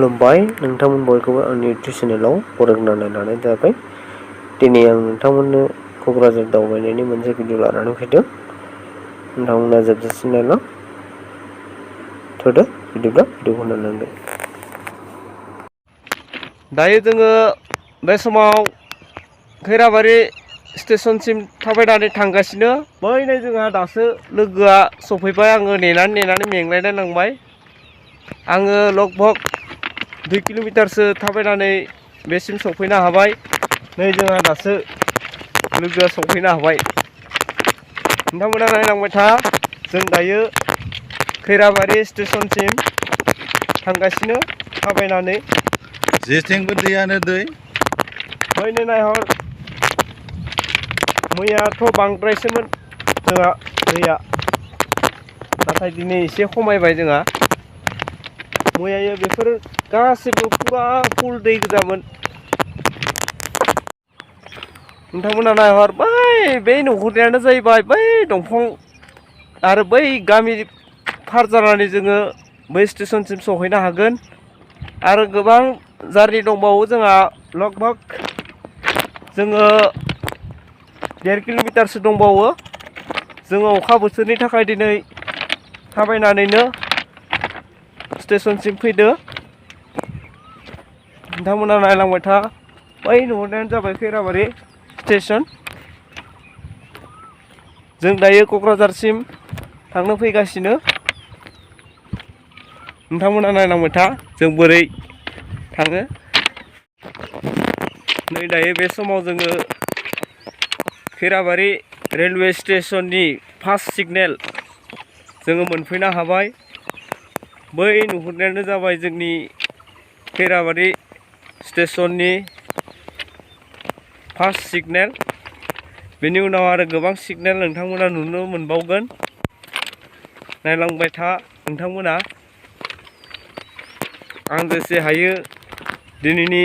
खुलुमबाय नोंथांमोन बयखौबो आंनि इउटुब चेनेलाव बरायनानै लानाय जाबाय। दिनै आं नोंथांमोननो क'क्राझार दावबायनायनि मोनसे भिडिअ लानानै फैदों। नोंथांमोना जोबजासिम नायलां। थ'दो बिदिब्ला भिडिअखौ नायलांदो। दायो जोङो बे समाव खैराबारि स्टेशनसिम थाबायनानै थांगासिनो। बैनो जोंहा दासो लोगोआ सफैबाय। आङो नेनानै मेंलायनाय नांबाय। आङो लगभग 2 किल'मिटारसो थाबायनानै बेसिम सफैनो हाबाय। नै जोंहा दासो लोगोआ सफैनो हाबाय। नोंथांमोना नायलांबाय था। जों दायो खैराबारि स्टेशनसिम थांगासिनो थाबायनानै। जेथिंबो दैयानो दै। बैनो नायहर, मैयाथ' बांद्रायसोमोन जोंहा दैया, नाथाय दिनै एसे खमायबाय जोंहा। मैयायो बेफोर गासिबो फुरा फुल दै गोजामोन। नोंथांमोना नायहर, बै नुहुरनायानो जाहैबाय बै दंफां आरो बै गामि पार जानानै जोङो बै स्टेशनसिम सहैनो हागोन। आरो गोबां जारनि दंबावो जोंहा। लगभग जोङो 1.5 किल'मिटारसो दंबावो। जोङो अखा बोथोरनि थाखाय दिनै थाबायनानैनो स्टेशनसिम फैदो। नोंथांमोना नायलांबाय था। बै नुहुरनायानो जाबाय खैराबारि स्टेशन। जों दायो क'क्राझारसिम थांनो फैगासिनो। नोंथांमोना नायलांबाय था जों बोरै थाङो। नै दायो बे समाव जोङो खैराबारि रेलवे स्टेशननि फार्स्ट सिगनेल जोङो मोनफैनो हाबाय। बै नुहुरनायानो जाबाय जोंनि खैराबारि स्टेशननि फार्स्ट सिगनेल। बेनि उनाव आरो गोबां सिगनेल नोंथांमोना नुनो मोनबावगोन। नायलांबाय था नोंथांमोना। आं जेसे हायो दिनैनि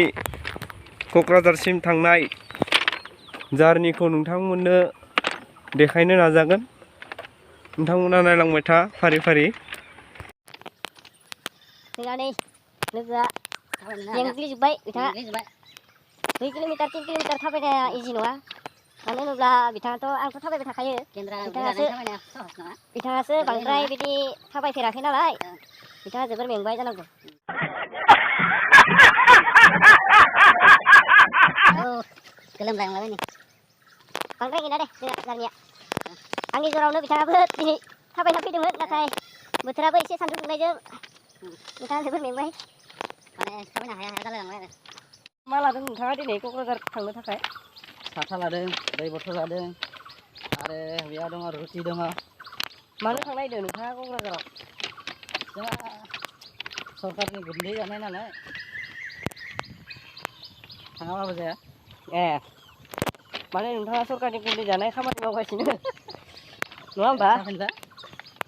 क'क्राझारसिम थांनाय जारनिखौ नोंथांमोननो देखायनो नाजागोन। नोंथांमोना नायलांबाय था फारि फारि। फैनानै लोगोआ मेंग्लिजोब्बाय। बिथाङा 2 किल'मिटार 3 किल'मिटार थाबायनाया इजि नङा। मानो होनोब्ला आंथ' थाबायबाय थाखायो। बिथाङासो बांद्राय बिदि थाबायफेराखै नालाय बिथाङा जोबोर मेंबाय जानांगौ। गोलोमलाय माबाय नै। बांद्राय गैला दे जोंना जारनिया। आंनि जरावनो बिथाङाबो दिनै थाबायना फैदोंमोन, नाथाय बोथोराबो एसे सान्दुं दुंनायजों बिथाङा जोबोर मेंबाय। माने थाबायनो हाया जालायलांबाय आरो। मा लादों नोंथाङा दिनै क'क्राझार थांनो थाखाय? साथा लादों, दै बथल लादों, आरो बेयाव दङ रुटि दङ। मानो थांनो नागिरदों नोंथाङा क'क्राझाराव? जोंहा सरकारनि गुन्दै जानाय नालाय थाङाबाबो जाया। माने नोंथाङा सरकारनि गुन्दै जानाय खामानि मावगासिनो नङा होमबा?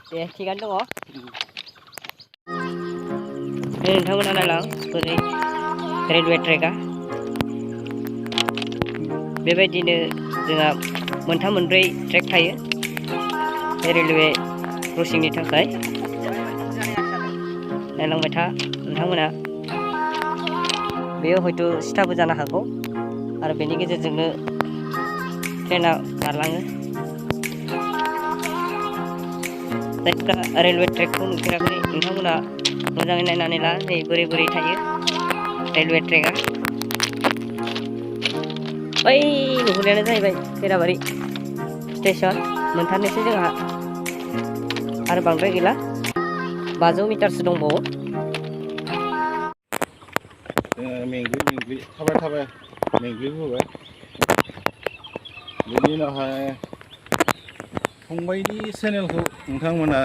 दे थिगानो दङ। नोंथांमोना नायलां बोरै रेलवे ट्रेकआ। बेबायदिनो जोंहा 3-4 ट्रेक थायो रेलवे क्रसिंनि थाखाय। नायलांबाय था नोंथांमोना। बेयो हयथ' सिथाबो जानो हागौ आरो बेनि गेजेरजोंनो ट्रेना बारलाङो। जायफोरा रेलवे ट्रेकखौ नुफेराखै नोंथांमोना मोजाङै नायनानै ला। नै बोरै थायो रेलवे ट्रेकआ। बै नुहुरनायानो जाहैबाय खैराबारि स्टेसन। मोनथारनोसै जोंहा, आरो बांद्राय गैला। 500 मिटारसो दंबावो। मेंग्लि थाबाय मेंग्लिबोबाय। बेनि उनावहाय फंबायनि चेनेलखौ नोंथांमोना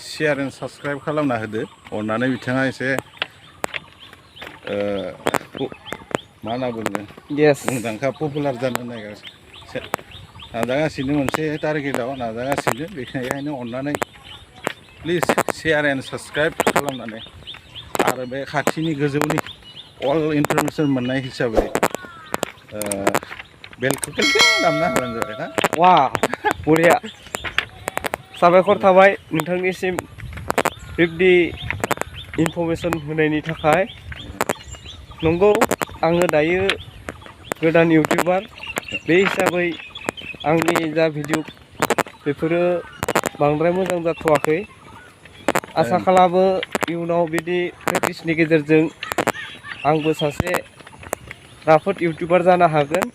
शेयार एन्ड साबस्क्राइब खालामना होदो। अननानै बिथाङा एसे मा होनना बुङो, मुंदांखा पपुलार जानो नाजागासिनो, मोनसे टारगेटआव नाजागासिनो। बेनिखायनो अननानै प्लिज शेयार एन्ड साबस्क्राइब खालामनानै आरो बे खाथिनि गोजौनि अल इनफरमेसन मोननाय हिसाबै बेलखौ दामना होबानो जाबाय ना। वा बरिया। साबायखर थाबाय नोंथांनिसिम बिब्दि इनफरमेसन होनायनि थाखाय। नंगौ आङो दायो गोदान इउटिउबार बे हिसाबै आंनि जा भिडिअ बेफोरो बांद्राय मोजां जाथ'वाखै आसा खालामो इयुनाव बिदि प्रेक्टिसनि गेजेरजों आंबो सासे राफोद इउटिउबार जानो हागोन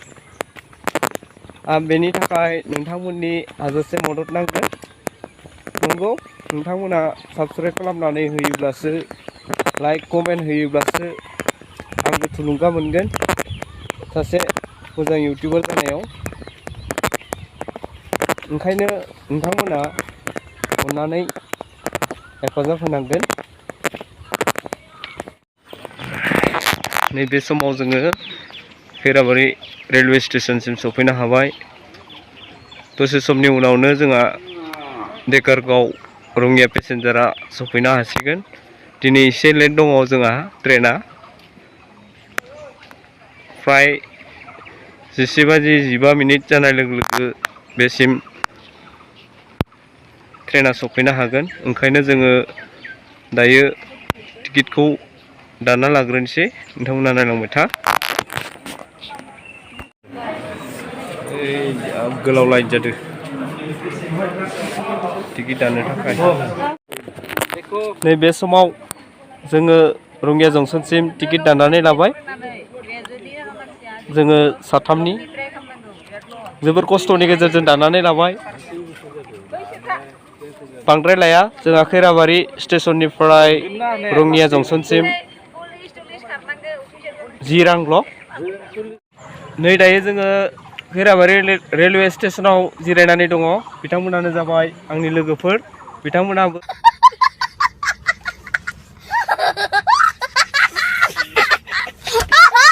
बेनि थाखाय नोंथांमोननि हाजासे मदद नांगोन नंगौ नोंथांमोना साबस्क्राइब खालामनानै होयोब्लासो लाइक कमेन्ट होयोब्लासो आंबो थुलुंगा मोनगोन सासे मोजां इउटिउबार जानायाव ओंखायनो नोंथांमोना अननानै हेफाजाब होनांगोन नैबे समाव जोङो खैराबारि रेलवे स्टेशनसिम सफैनो हाबाय दसे समनि उनावनो जोंहा डेकारगाव रङिया पेसेन्जारा सफैनो हासिगोन दिनै एसे लेट दङ जोंहा ट्रेना फ्राय 11:15 जानाय लोगो लोगो बेसिम ट्रेना सफैनो हागोन ओंखायनो जोङो दायो टिकेटखौ दानना लाग्रोनोसै नोंथांमोना नायलांबाय था गोलाव लाइन जादों टिकेट दाननो थाखाय नैबे समाव जोङो रङिया जंसनसिम टिकेट दाननानै लाबाय जोङो साथामनि जोबोर खस्थ'नि गेजेरजों दाननानै लाबाय बांद्राय लाया जोंहा खैराबारि स्टेशननिफ्राय रङिया जंसनसिम 10 रांल' नै दायो जोङो खैराबारि रेलवे स्टेशनाव जिरायनानै दङ बिथांमोनानो जाबाय आंनि लोगोफोर बिथांमोनाबो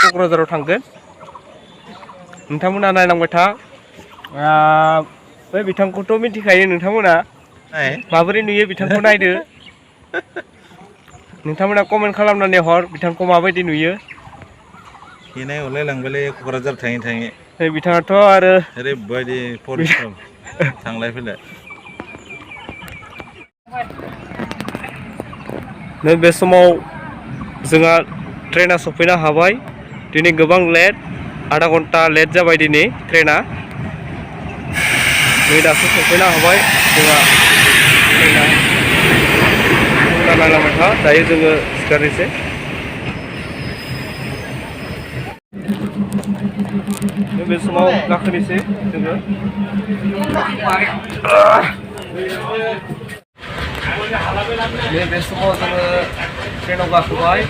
क'क्राझाराव थांगोन नोंथांमोना नायलांबाय था बै बिथांखौथ' मिथिखायो नोंथांमोना माबोरै नुयो बिथांखौ नायदो नोंथांमोना कमेन्ट खालामनानै हर बिथांखौ माबायदि नुयो हिनाय हरलाय लांबायलै क'क्राझार थाङै थाङै बिथाङाथ' आरो ओरैबायदि परिश्रम थांलाय फैलाय नैबे समाव जोंहा ट्रेना सफैनो हाबाय दिनै गोबां लेट आधा घन्टा लेट जाबाय दिनै ट्रेना नै दासो सफैनो हाबाय जोंहा ट्रेना नायलांबाय था दायो जोङो सिखारनोसै नैबे समाव गाखोनोसै जोङो नैबे समाव जोङो ट्रेनाव गाखोबाय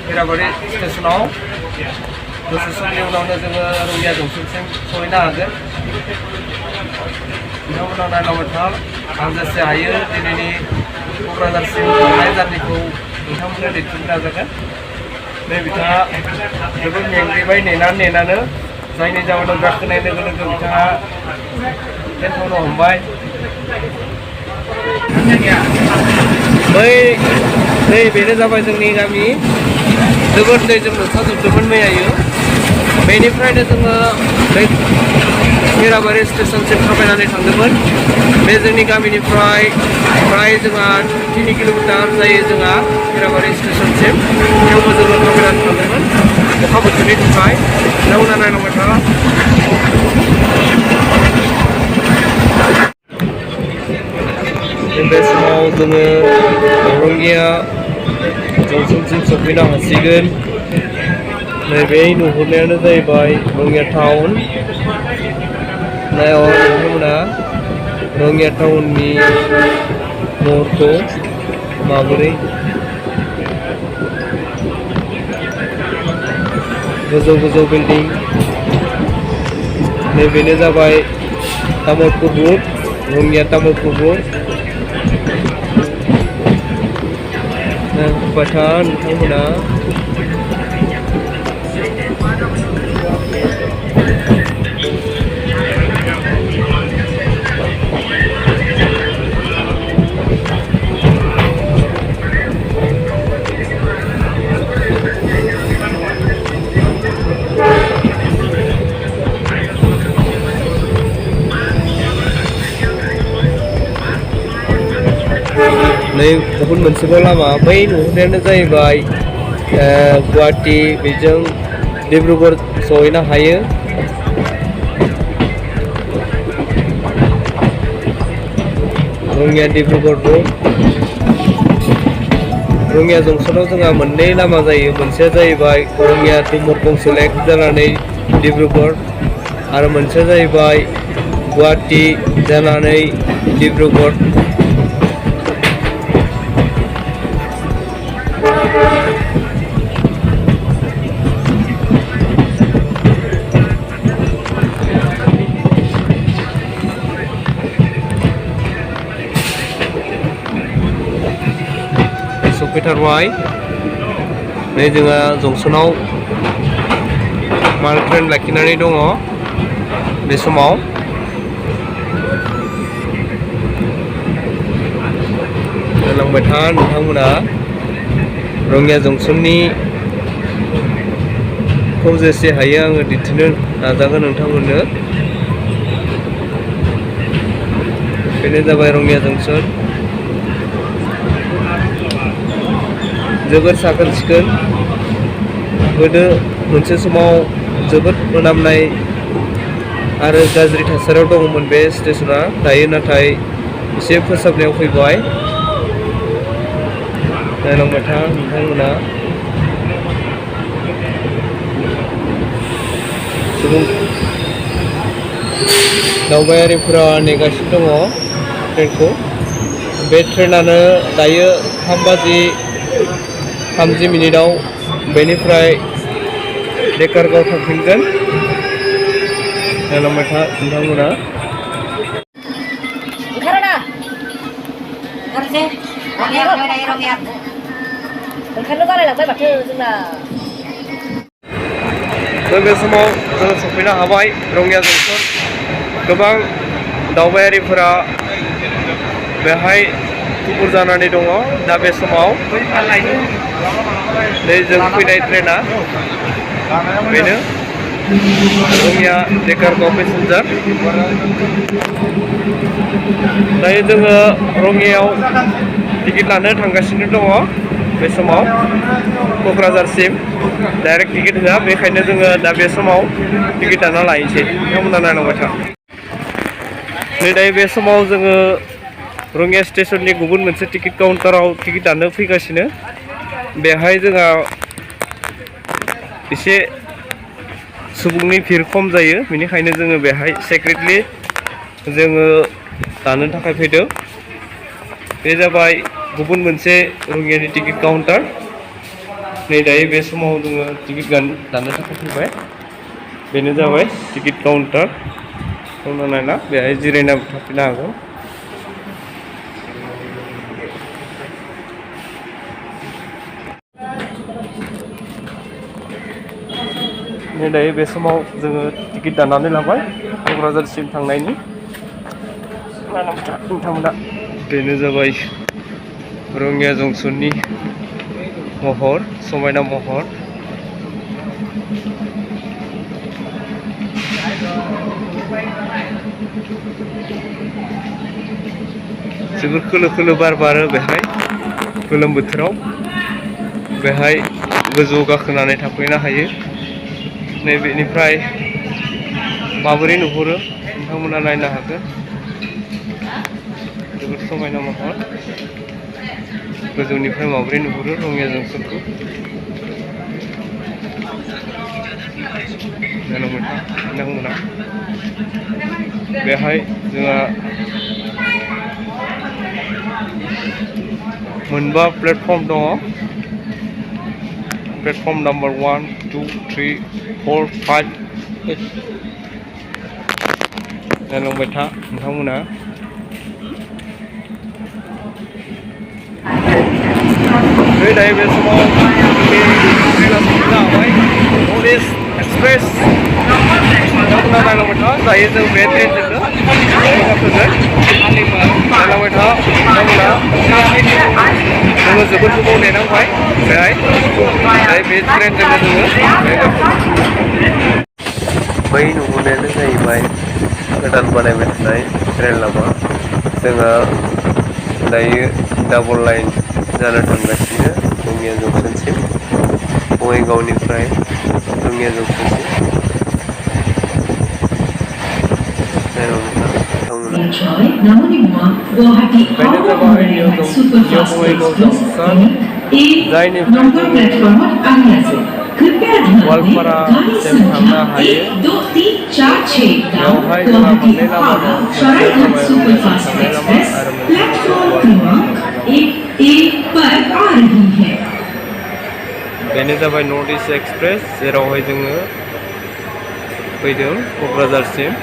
खैराबारि स्टेशनाव दसे समनि उनावनो जोङो रङिया जंसनसिम सहैनो हागोन बिथांमोना नायलांबाय था आं जेसे हायो दिनैनि क'क्राझारसिम थांनाय जारनिखौ नोंथांमोननो दिन्थिनो नाजागोन नै बिथाङा जोबोद मेंग्लिबाय नेनानो जायनि जाहोनाव गाखोनाय लोगो लोगो बिथाङा टेनसनाव हमबाय नै बेनो जाबाय जोंनि गामि जोबोद दैजों लोमसाजोबदोंमोन मैयायो बेनिफ्रायनो जोङो खैराबारि स्टेशनसिम थाबायनानै थांदोंमोन बे जोंनि गामिनिफ्राय फ्राय जोंहा 3 किल'मिटार जायो जोंहा खैराबारि स्टेशनसिम थेवबो जोङो थाबायनानै थांदोंमोन अखा बोथोरनि थाखाय नोंथांमोना नायलांबाय था बे समाव जोङो रङिया जंसनसिम सफैनो हासिगोन नैबे नुहुरनायानो जाहैबाय रङिया टाउन नायहर नोंथांमोना रङिया टाउननि महरखौ माबोरै गोजौ गोजौ बिल्डिं नैबेनो जाबाय तामुलपुर रुट रङिया तामुलपुर रुट बाथा नोंथांमोना नै गुबुन मोनसेबाव लामा बै नुहुरनायानो जाहैबाय गुवाहाटी बेजों डिब्रुगड़ सहैनो हायो। रङिया डिब्रुगड़ रोड रङिया जंक्शनाव जोंहा मोननै लामा जायो। मोनसेया जाहैबाय रङिया टु मरकं सेलेक्ट जानानै डिब्रुगड़ आरो मोनसेया जाहैबाय गुवाहाटी जानानै डिब्रुगड़। सफैथारबाय नै जोंहा जंक्शनाव माल ट्रेन लाखिनानै दङ बे समाव। जालांबाय था नोंथांमोना रङिया जंक्शननिखौ जेसे हायो आङो दिन्थिनो नाजागोन नोंथांमोननो। बेनो जाबाय रङिया जंक्शन। जोबोद साखोन सिखोन। गोदो मोनसे समाव जोबोद मोनामनाय आरो गाज्रि थासारियाव दङमोन बे स्टेशना। दायो नाथाय एसे फोसाबनायाव फैबाय। नायलांबाय था नोंथांमोना। सुबुं दावबायारिफोरा नेगासिनो दङ ट्रेनखौ। बे ट्रेनानो दायो 3:30 बेनिफ्राय डेकारगाव थांफिनगोन। नायलांबाय था नोंथांमोना। ओंखारनो बारायलांबाय माथो जोंना। बे समाव जों सफैनो हाबाय रङिया जंक्शन। गोबां दावबायारिफोरा बेहाय थुबुर जानानै दङ दा बे समाव। नै जों फैनाय ट्रेना बेनो रङिया डेकारगाव पेसेन्जार। दायो जोङो रङियायाव टिकेट लानो थांगासिनो दङ बे समाव। क'क्राझारसिम डाइरेक्ट टिकेट होआ, बेखायनो जोङो दा बे समाव टिकेट दाना लायनोसै। नोंथांमोना नायलांबाय था। नै दायो बे समाव जोङो रङिया स्टेशननि गुबुन मोनसे टिकेट काउन्टाराव टिकेट दानो फैगासिनो। बेहाय जोंहा एसे सुबुंनि भिर खम जायो, बेनिखायनो जोङो बेहाय सेक्रेटलि जोङो दानो थाखाय फैदों। बे जाबाय गुबुन मोनसे रङियानि टिकेट काउन्टार। नै दायो बे समाव जोङो टिकेट दानो थाखाय फैबाय। बेनो जाबाय टिकेट काउन्टार। नायना बेहाय जिरायना थाफैनो हागौ। नै दायो बे समाव जोङो टिकेट दाननानै लाबाय क'क्राझारसिम थांनायनि। नोंथांमोना बेनो जाबाय रङिया जंक्शननि महर, समायना महर। जोबोर खोलो खोलो बार बारो बेहाय गोलोम बोथोराव। बेहाय गोजौआव गाखोनानै थाफैनो हायो। नैबेनिफ्राय माबोरै नुहुरो नोंथांमोना नायनो हागोन। जोबोद समायना महर। गोजौनिफ्राय माबोरै नुहुरो रङिया जंक्शनखौ। नोंथांमोना बेहाय जोंहा मोनबा प्लेटफर्म दङ। Platform number 1, 2, 3, 4, 5। नायलांबाय था नोंथांमोना। दायो बे समाव ट्रेना सफैनो हाबाय नर्थ इस्ट एक्सप्रेस। नोंथांमोना नायलांबाय था। दायो जों बे ट्रेनजोंनो गाखोगोन। नायलांबाय था नोंथांमोना। जोङो जोबोद गोबाव नेनांबाय बेहाय। दायो बे ट्रेनजोंनो जोङो बै नुबोनायानो जाहैबाय गोदान बानायबाय थानाय ट्रेन लामा। जोंहा दायो डाबल लाइन जानो थांगासिनो रङिया जंक्शनसिम। बङाइगावनिफ्राय रङिया जंक्शनसिम बेनो जाबाय निउ बङाइगाव जंक्शन जायनिफ्राय जोङो गवालपारासिम थांनो हायो बेवहाय जोंहा मोननै लामा दं मोनसेया जाबाय रङियासिम थांनाय लामा आरो मोनसेया जाबाय गवालपारा थांनाय लामा बेनो जाबाय नर्थ इस्ट एक्सप्रेस जेरावहाय जोङो फैदों क'क्राझारसिम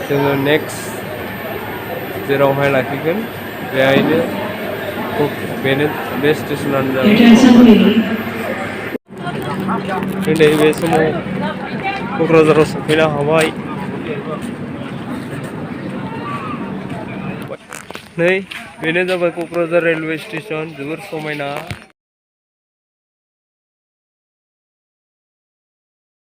जोङो नेक्स्ट जेरावहाय लाखिगोन बेहायनो बेनो बे स्टेशनानो जाबाय दिनै बे समाव क'क्राझाराव सफैनो हाबाय नै बेनो जाबाय क'क्राझार रेलवे स्टेशन जोबोर समायना